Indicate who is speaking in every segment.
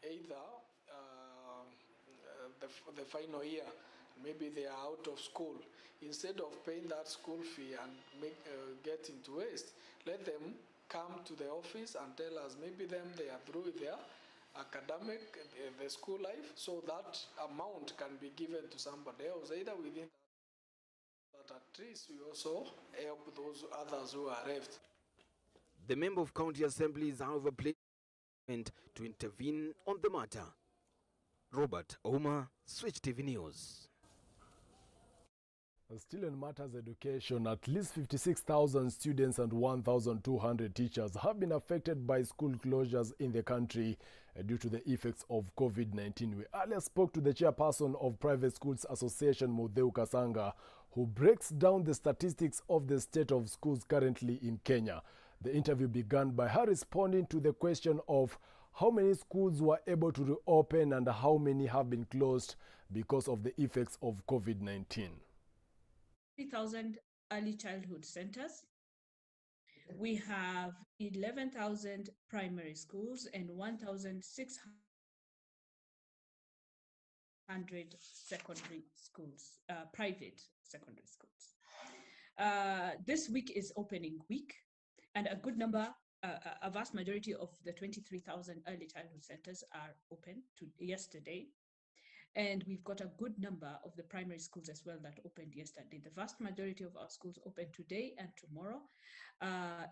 Speaker 1: either the final year, maybe they are out of school. Instead of paying that school fee and get into waste, let them come to the office and tell us maybe they are through with their academic, the school life, so that amount can be given to somebody else, either within that at least we also help those others who are left.
Speaker 2: The member of county assembly is however pleading to intervene on the matter. Robert Ouma, Switch TV News.
Speaker 3: Still in matters education, at least 56,000 students and 1,200 teachers have been affected by school closures in the country due to the effects of COVID-19. We earlier spoke to the chairperson of Private Schools Association, Mutheu Kasanga, who breaks down the statistics of the state of schools currently in Kenya. The interview began by her responding to the question of how many schools were able to reopen and how many have been closed because of the effects of COVID-19.
Speaker 4: 3,000 early childhood centers. We have 11,000 primary schools and 1,600 secondary schools, private secondary schools. This week is opening week, and a good number, a vast majority of the 23,000 early childhood centers are open to yesterday. And we've got a good number of the primary schools as well that opened yesterday. The vast majority of our schools open today and tomorrow,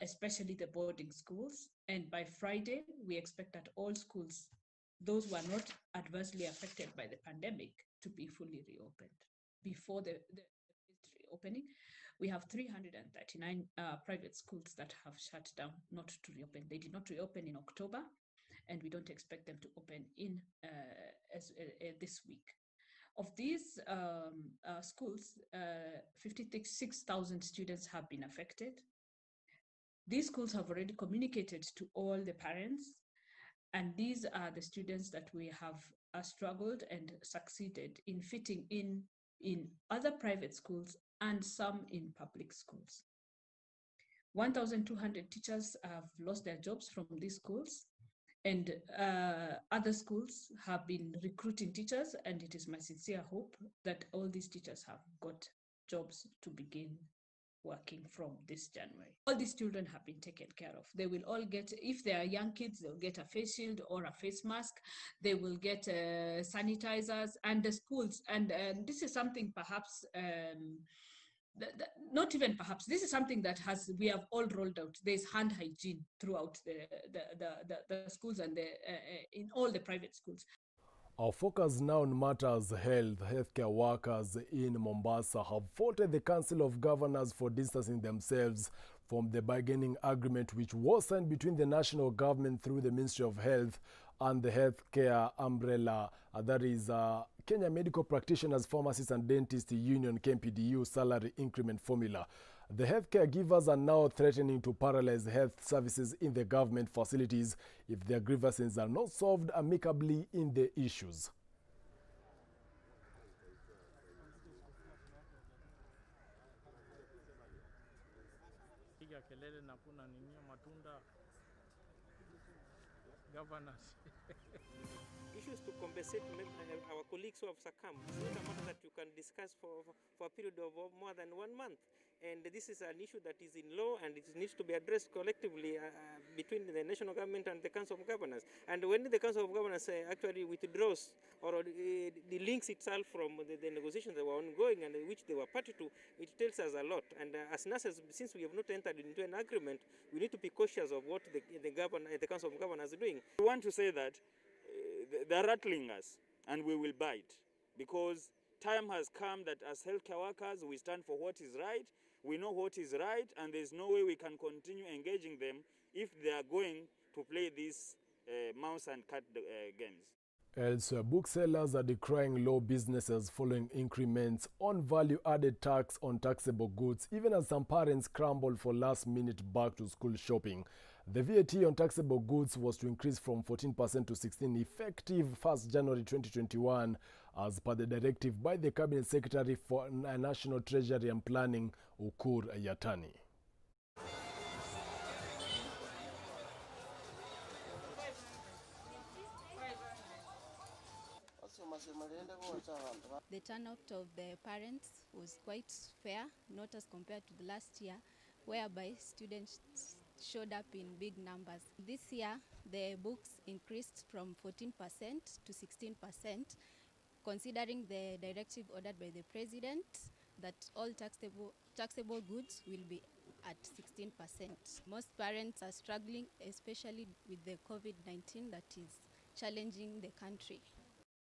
Speaker 4: especially the boarding schools. And by Friday, we expect that all schools, those who are not adversely affected by the pandemic, to be fully reopened. Before the reopening, we have 339 private schools that have shut down, not to reopen. They did not reopen in October, and we don't expect them to open in this week. Of these schools, 56,000 students have been affected. These schools have already communicated to all the parents, and these are the students that we have struggled and succeeded in fitting in other private schools and some in public schools. 1,200 teachers have lost their jobs from these schools. And other schools have been recruiting teachers, and it is my sincere hope that all these teachers have got jobs to begin working from this January. All these children have been taken care of. They will all get, if they are young kids, they'll get a face shield or a face mask. They will get sanitizers, and the schools, and this is something perhaps not even perhaps, this is something that we have all rolled out. There's hand hygiene throughout the schools and in all the private schools.
Speaker 3: Our focus now on matters health. Healthcare workers in Mombasa have faulted the Council of Governors for distancing themselves from the bargaining agreement which was signed between the national government through the Ministry of Health and the healthcare umbrella, that is Kenya Medical Practitioners, Pharmacists and Dentists Union, KMPDU salary increment formula. The healthcare givers are now threatening to paralyze health services in the government facilities if their grievances are not solved amicably in the issues.
Speaker 5: Issues to compensate our colleagues who have succumbed. It's not a matter that you can discuss for a period of more than 1 month. And this is an issue that is in law, and it needs to be addressed collectively between the national government and the Council of Governors. And when the Council of Governors actually withdraws or delinks itself from the negotiations that were ongoing and which they were party to, it tells us a lot. And as nurses, since we have not entered into an agreement, we need to be cautious of what the Council of Governors are doing.
Speaker 6: We want to say that they're rattling us, and we will bite, because time has come that as healthcare workers, we stand for what is right. We know what is right, and there's no way we can continue engaging them if they are going to play these mouse and cat games.
Speaker 3: Elsewhere, booksellers are decrying low businesses following increments on value-added tax on taxable goods, even as some parents scramble for last-minute back-to-school shopping. The VAT on taxable goods was to increase from 14% to 16% effective 1st January 2021, as per the directive by the Cabinet Secretary for National Treasury and Planning, Ukur Yatani.
Speaker 7: The turnout of the parents was quite fair, not as compared to the last year, whereby students showed up in big numbers. This year, the books increased from 14% to 16%, considering the directive ordered by the President that all taxable goods will be at 16%. Most parents are struggling, especially with the COVID-19 that is challenging the country.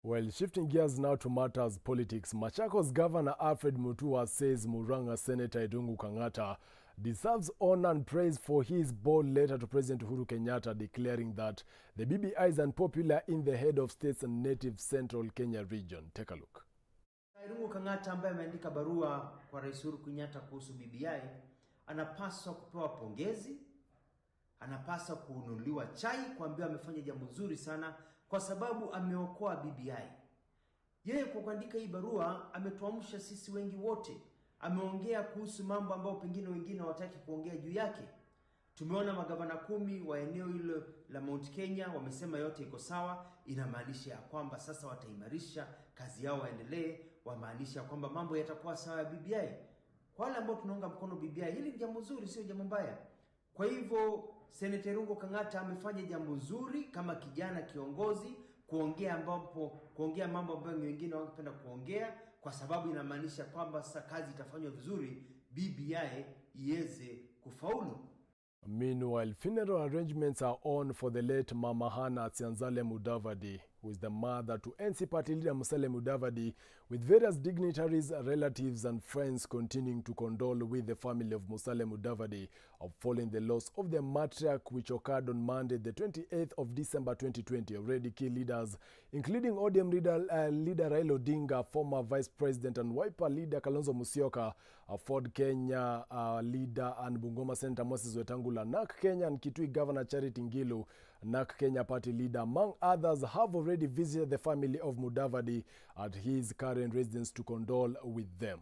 Speaker 3: Well, shifting gears now to matters politics, Machakos Governor Alfred Mutua says Murang'a Senator Irungu Kang'ata deserves honor and praise for his bold letter to President Uhuru Kenyatta declaring that the BBI is unpopular in the head of states and native central Kenya region. Take a look.
Speaker 8: Irungu Kang'ata ambaye ameandika barua kwa Rais Uhuru Kenyatta kuhusu BBI anapaswa kupewa pongezi, anapaswa kununuliwa chai, kuambiwa amefanya jambo zuri sana kwa sababu ameokoa BBI. Yeye kwa kuandika hii barua ametuamsha sisi wengi wote. Ameongea kuhusu mambo ambayo pengine wengine hawataki kuongea juu yake. Tumeona magavana 10 wa eneo hilo la Mount Kenya wamesema yote iko sawa, inamaanisha ya kwamba sasa wataimarisha kazi yao, waendelee, wamaanisha kwamba mambo yatakuwa sawa ya BBI. Kwa wale ambao tunaunga mkono BBI, hili ni jambo zuri, sio jambo mbaya. Kwa hivyo Senator Irungu Kang'ata amefanya jambo zuri kama kijana kiongozi, kuongea mambo ambayo wengine wangependa kuongea, kwa sababu inamaanisha kwamba sasa kazi itafanywa vizuri, BBI iweze kufaulu.
Speaker 3: Meanwhile, funeral arrangements are on for the late Mama Hannah Tsianzale Mudavadi, who is the mother to NC Party leader Musalia Mudavadi, with various dignitaries, relatives and friends continuing to condole with the family of Musalia Mudavadi following the loss of the matriarch, which occurred on Monday, the 28th of December 2020. Already key leaders, including ODM leader Raila Odinga, former Vice President and Wiper leader Kalonzo Musyoka, Ford Kenya leader and Bungoma Senator Moses Wetangula, NARC Kenya and Kitui Governor Charity Ngilu, NARC Kenya party leader, among others, have already visited the family of Mudavadi at his current residence to condole with them.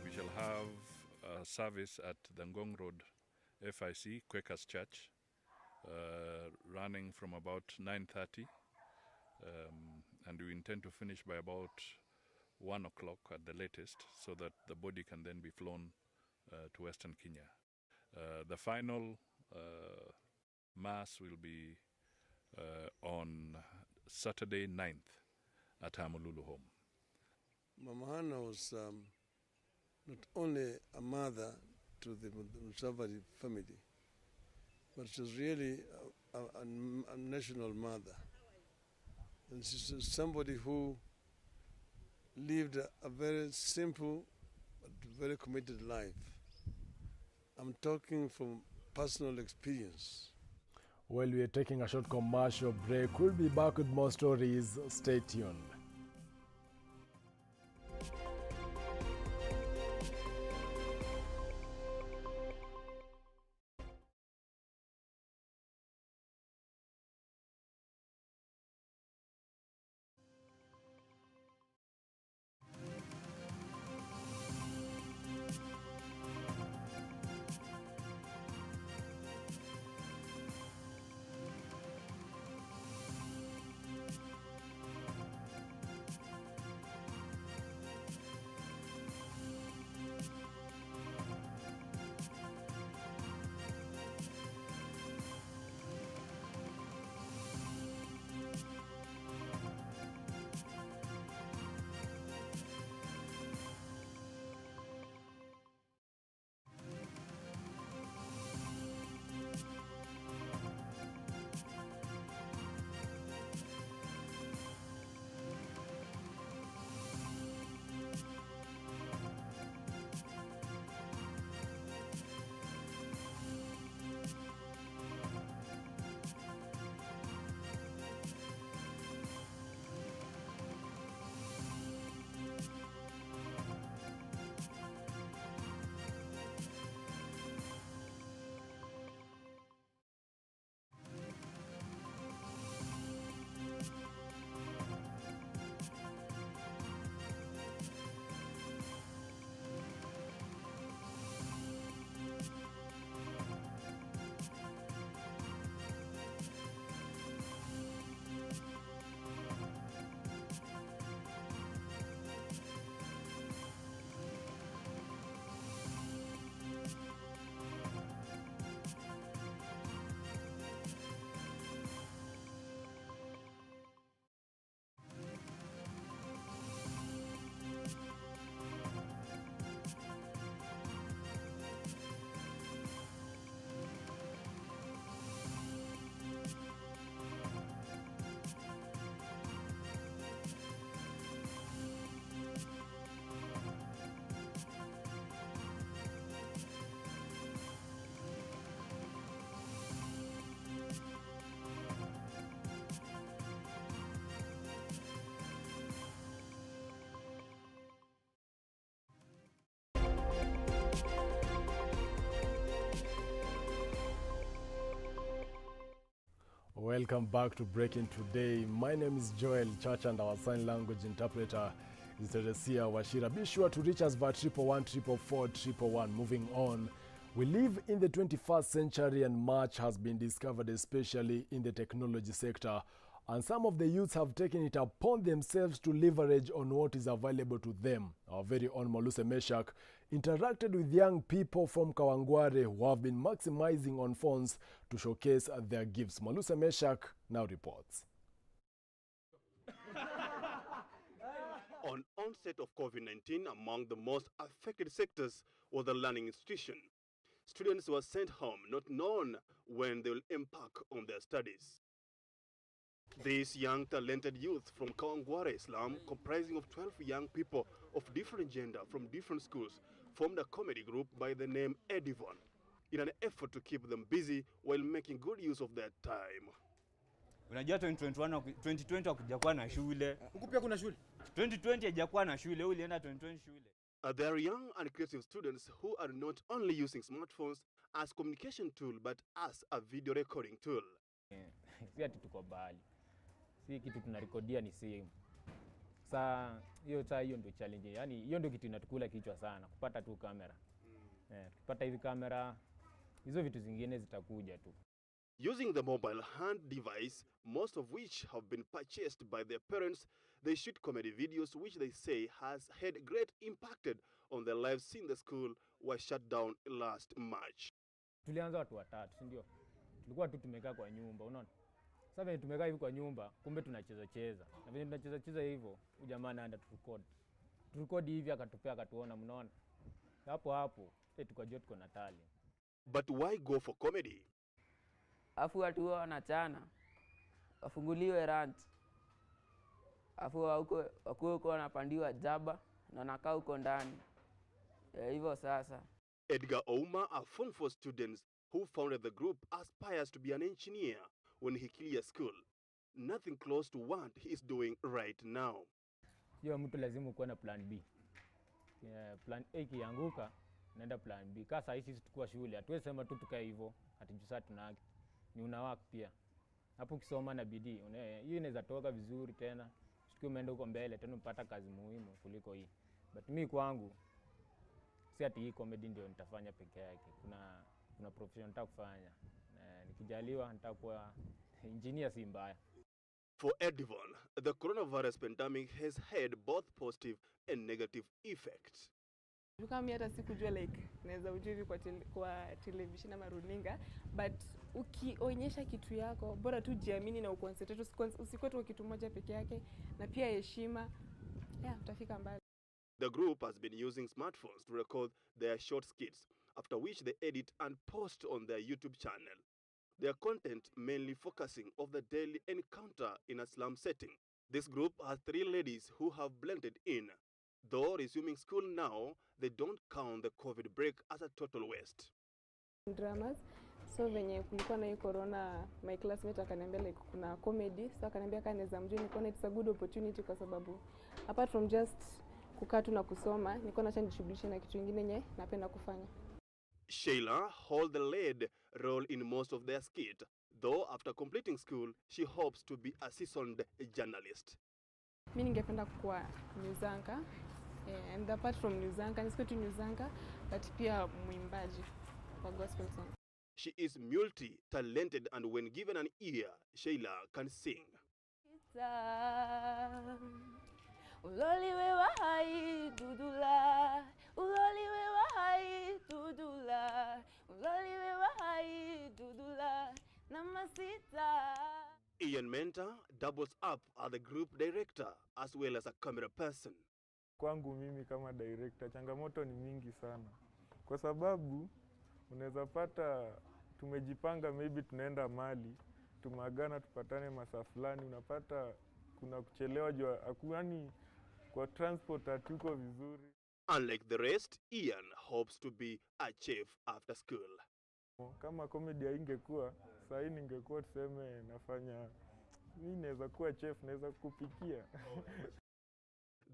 Speaker 9: We shall have a service at the Ngong Road FIC, Quakers Church, running from about 9:30, and we intend to finish by about 1 o'clock at the latest, so that the body can then be flown to Western Kenya. The final mass will be on Saturday 9th at Hamululu home.
Speaker 10: Mama Hannah was not only a mother to the Mudavadi family, but she was really a national mother. And she's somebody who lived a very simple but very committed life. I'm talking from personal experience.
Speaker 3: Well, we are taking a short commercial break. We'll be back with more stories. Stay tuned. Welcome back to Breaking Today. My name is Joel Church and our sign language interpreter is Teresia Washira. Be sure to reach us via 111 Moving on. We live in the 21st century and much has been discovered, especially in the technology sector. And some of the youths have taken it upon themselves to leverage on what is available to them. Our very own Maluse Meshak interacted with young people from Kawangware who have been maximizing on phones to showcase their gifts. Maluse Meshak now reports.
Speaker 11: On onset of COVID-19, among the most affected sectors was the learning institution. Students were sent home, not knowing when they will embark on their studies. These young talented youth from Kawangware slum, comprising of 12 young people of different gender from different schools, formed a comedy group by the name Edivon in an effort to keep them busy while making good use of their time.
Speaker 12: Unajua 2020 hakujakuwa na shule. Huku pia kuna shule. 2020 hajakuwa na shule, ulienda 2020 shule.
Speaker 11: They are young and creative students who are not only using smartphones as communication tool but as a video recording tool.
Speaker 13: Si ati tuko bahali. Si kitu tunarekodia ni simu. Saa hiyo ndio challenge. Yaani hiyo ndio kitu inatukula kichwa sana, kupata tu kamera. Kupata hivi kamera, hizo vitu zingine zitakuja tu.
Speaker 11: Using the mobile hand device, most of which have been purchased by their parents, they shoot comedy videos which they say has had great impacted on their lives since the school was shut down last March.
Speaker 13: Tulianza watu watatu, si ndio? Tulikuwa tu tumekaa kwa nyumba, unaona? Sasa venye tumekaa hivi kwa nyumba, kumbe tunacheza. Na venye tunacheza hivyo, huyu jamaa anaenda turecord. Turecord hivi akatupea akatuona, mnaona? Hapo, tukajua tuko na talent.
Speaker 11: But why go for comedy?
Speaker 14: Afu watu wanachana, wafunguliwe rant. Afu wakuwe wanapandiwa jaba na nakaa huko ndani. Hivyo sasa.
Speaker 11: Edgar Ouma, a Form 4 student who founded the group, aspires to be an engineer when he clears school. Nothing close to what he is doing right now.
Speaker 13: Hiyo mtu lazima kuwa na plan B. Plan A kianguka, naenda plan B. Kasa hizi tukua shule, hatuwezi sema tu tukae hivyo, atijusa tuna ni unawak pia. Hapo ukisoma na bidii, hiyo inaweza toka vizuri tena. Siku umeenda huko mbele tena upata kazi muhimu kuliko hii. But mimi kwangu si ati hii comedy ndio nitafanya peke yake. Kuna profession nataka kufanya. Nikijaliwa nitakuwa engineer si mbaya.
Speaker 11: For Edivon, the coronavirus pandemic has had both positive and negative effects.
Speaker 15: Kama hata sikujua like naweza ujivi kwa television ama runinga, but ukionyesha kitu yako bora tu jiamini na uconcentrate, usikuwe tu kitu moja peke yake, na pia heshima, utafika mbali.
Speaker 11: The group has been using smartphones to record their short skits, after which they edit and post on their YouTube channel. Their content mainly focusing on the daily encounter in a slum setting. This group has 3 ladies who have blended in. Though resuming school now, they don't count the COVID break as a total waste.
Speaker 15: Dramas. So venye kulikuwa na hii corona, my classmate akaniambia like kuna comedy, so akaniambia kanaweza mjini, nikaona it's a good opportunity kwa sababu apart from just kukaa tu na kusoma, niko na nishughulishe na kitu kingine yenye napenda kufanya.
Speaker 11: Sheila holds the lead role in most of their skit, though after completing school, she hopes to be a seasoned journalist.
Speaker 15: Mimi ningependa kuwa news anchor, and apart from news anchor, nisikuwe tu news anchor, but pia mwimbaji wa gospel song.
Speaker 11: She is multi-talented, and when given an ear, Sheila can sing.
Speaker 14: Uloliwe wahai dudula, uloliwe wahai dudula, uloliwe wahai dudula, namasita.
Speaker 11: Ian Mentor doubles up as the group director as well as a camera person.
Speaker 16: Kwangu mimi kama director, changamoto ni mingi sana. Kwa sababu unaweza pata tumejipanga, maybe tunaenda mali, tumagana tupatane masaa fulani, unapata kuna kuchelewa jua akuani kwa transport hatuko vizuri.
Speaker 11: Unlike the rest, Ian hopes to be a chef after school.
Speaker 16: Kama comedy ingekuwa, saa hii ningekuwa tuseme nafanya, mimi naweza kuwa chef, naweza kupikia.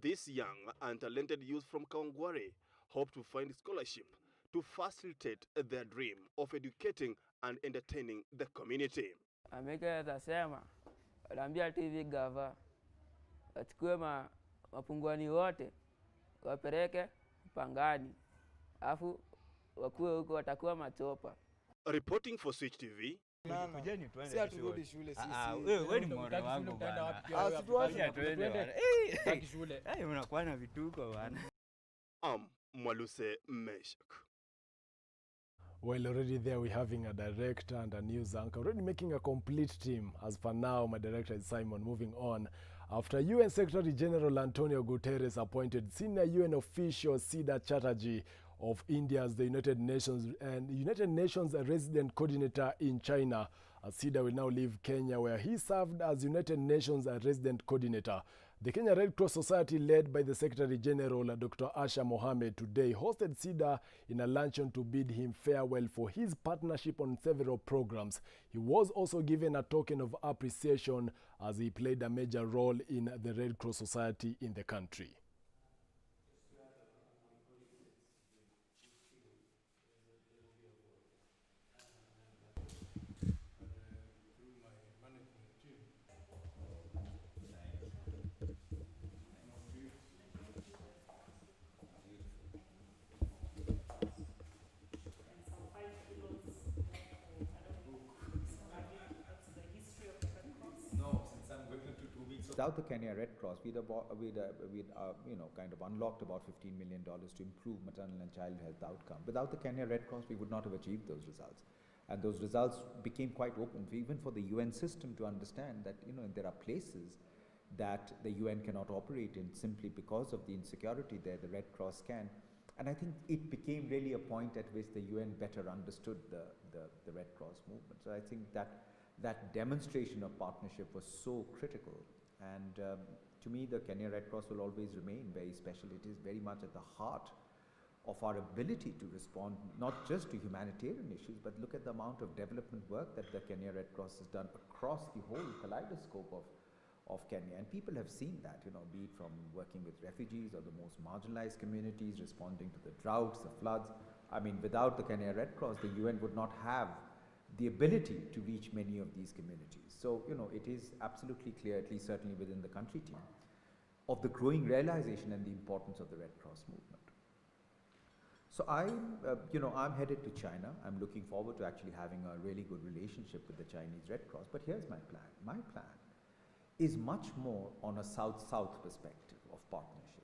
Speaker 11: This young and talented youth from Kawangware hope to find scholarship to facilitate their dream of educating and entertaining the community.
Speaker 17: Amerika atasema, wanaambia TV gava wachukue mapunguani wote wapeleke Pangani, afu wakuwe huko watakuwa machopa.
Speaker 11: Reporting for Switch TV.
Speaker 12: Kujeni tuende.
Speaker 18: Si haturudi shule sisi.
Speaker 12: Wewe ni mwana wangu bwana.
Speaker 18: Tuache shule.
Speaker 12: Unakuwa na vituko bwana.
Speaker 11: Mwaluse Meshak.
Speaker 3: Well, already there we're having a director and a news anchor, already making a complete team. As for now, my director is Simon. Moving on. After UN Secretary General Antonio Guterres appointed senior UN official Sida Chatterjee of India as the United Nations resident coordinator in China, Sida will now leave Kenya, where he served as United Nations resident coordinator. The Kenya Red Cross Society, led by the Secretary General Dr. Asha Mohamed, today hosted Sida in a luncheon to bid him farewell for his partnership on several programs. He was also given a token of appreciation as he played a major role in the Red Cross Society in the country.
Speaker 19: Without the Kenya Red Cross, we'd kind of unlocked about $15 million to improve maternal and child health outcome. Without the Kenya Red Cross, we would not have achieved those results. And those results became quite open, even for the UN system to understand that, there are places that the UN cannot operate in simply because of the insecurity there, the Red Cross can. And I think it became really a point at which the UN better understood the Red Cross movement. So I think that demonstration of partnership was so critical. And to me, the Kenya Red Cross will always remain very special. It is very much at the heart of our ability to respond, not just to humanitarian issues, but look at the amount of development work that the Kenya Red Cross has done across the whole kaleidoscope of Kenya. And people have seen that, be it from working with refugees or the most marginalized communities, responding to the droughts, the floods. I mean, without the Kenya Red Cross, the UN would not have the ability to reach many of these communities. So, it is absolutely clear, at least certainly within the country team, of the growing realization and the importance of the Red Cross movement. So I'm headed to China. I'm looking forward to actually having a really good relationship with the Chinese Red Cross. But here's my plan. My plan is much more on a South-South perspective of partnership.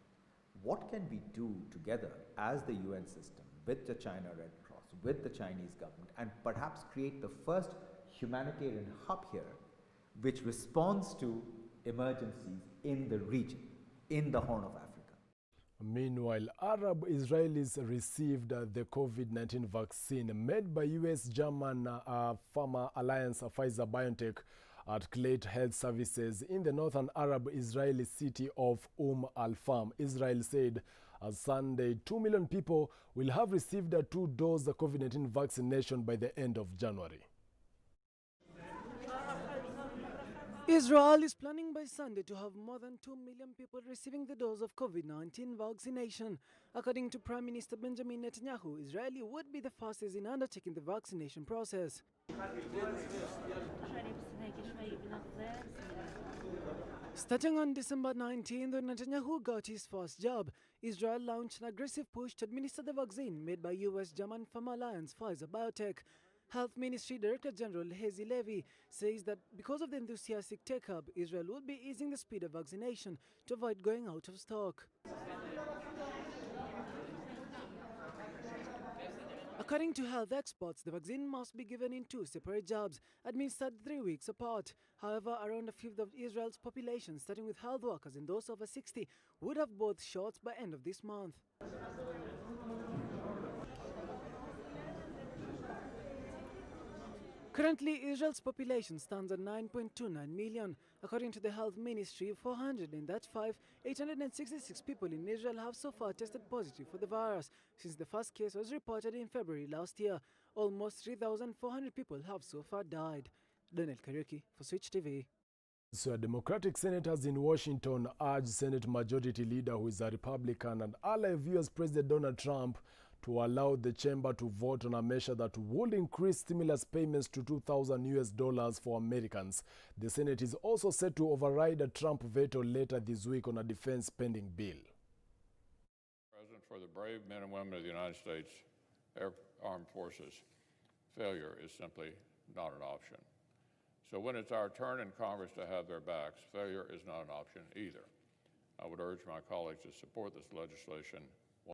Speaker 19: What can we do together as the UN system with the China Red Cross, with the Chinese government, and perhaps create the first humanitarian hub here which responds to emergencies in the region, in the Horn of Africa.
Speaker 3: Meanwhile, Arab Israelis received the COVID-19 vaccine made by US-German pharma alliance Pfizer-BioNTech at Clayt Health Services in the northern Arab Israeli city of Al-Fam. Israel said on Sunday 2 million people will have received a 2-dose COVID-19 vaccination by the end of January.
Speaker 20: Israel is planning by Sunday to have more than 2 million people receiving the dose of COVID-19 vaccination. According to Prime Minister Benjamin Netanyahu, Israel would be the fastest in undertaking the vaccination process. Starting on December 19th, when Netanyahu got his first job, Israel launched an aggressive push to administer the vaccine made by US-German pharma alliance Pfizer-BioNTech. Health Ministry Director General Hezi Levy says that because of the enthusiastic take-up, Israel will be easing the speed of vaccination to avoid going out of stock. According to health experts, the vaccine must be given in 2 separate jabs, administered 3 weeks apart. However, around a fifth of Israel's population, starting with health workers and those over 60, would have both shots by end of this month. Currently, Israel's population stands at 9.29 million. According to the Health Ministry, 866 people in Israel have so far tested positive for the virus since the first case was reported in February last year. Almost 3,400 people have so far died. Daniel Kariuki for Switch TV.
Speaker 3: So Democratic senators in Washington urged Senate Majority Leader, who is a Republican and ally of US President Donald Trump, to allow the chamber to vote on a measure that would increase stimulus payments to $2,000 for Americans. The Senate is also set to override a Trump veto later this week on a defense spending bill.
Speaker 18: President, for the brave men and women of the United States Armed Forces, failure is simply not an option. So when it's our turn in Congress to have their backs, failure is not an option either. I would urge my colleagues to support this legislation